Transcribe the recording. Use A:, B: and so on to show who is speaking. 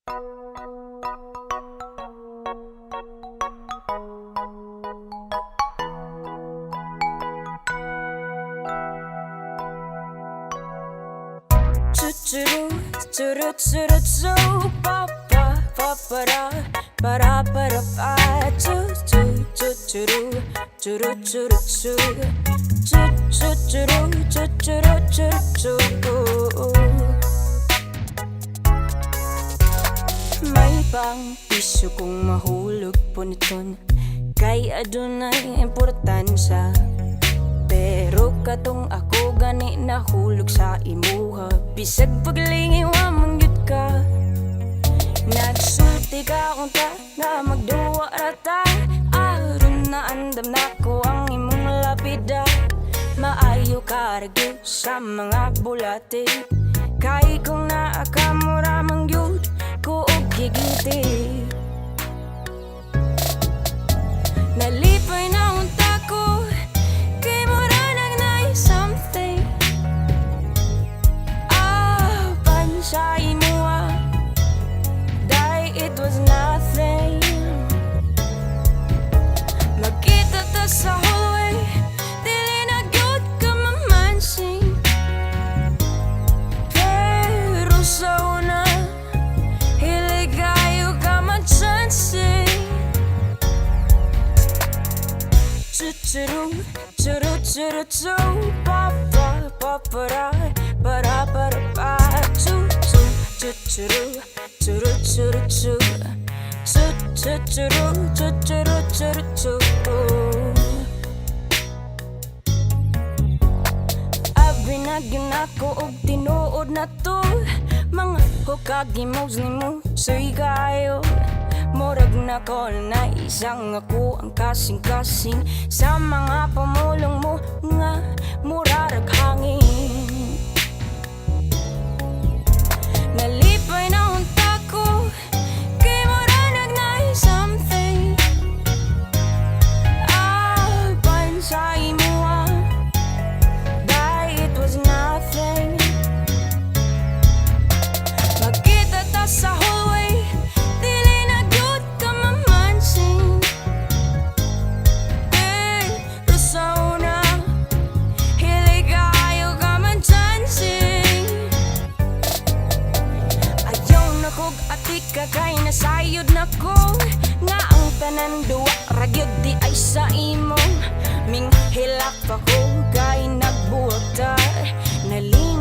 A: Churu churu churu churu pa pa pa para para para pa chu chu chu churu churu churu chu chu chu churu chu churu churu chu. May pang piso kung mahulog po niton kay adunay importansya. Pero katong ako gani nahulog sa imuha, bisag paglingi wa mangyud ka. Nagsulti ka unta nga magduwa rata, aron na andam nako ang imong lapida. Maayo ka ragyo sa mga bulate, kay kung naa ka mura mangyud ko og gigiti. Nalipay na unta ko kay mura nagnay something. Sa imua dai it was nothing. Magkita ta sa hallway, dili na good ka mamansing. Pero sa una hiligayo ka man-chancing. Chuchuru churu churu chu pa pa pa para para para pa chu chu chuchuru churu churu chu chu chuchuru chuchuru churu chu. Abinagyan ako og tinuod na to, mga hukagi Muslim mo sa'y kayo. Murag na ko na isang ako ang kasing-kasing sa mga pamulong mo nga murarag hangin. Nalipay na unta ko kay murarag na something. Apan sa imuha dahil it was nothing. Magkita ta sa hallway, kay nasayod na ko nga ang tanan duwa ragyod di ay sa imo. Minghilak pa ko kay nagbuwag ta nali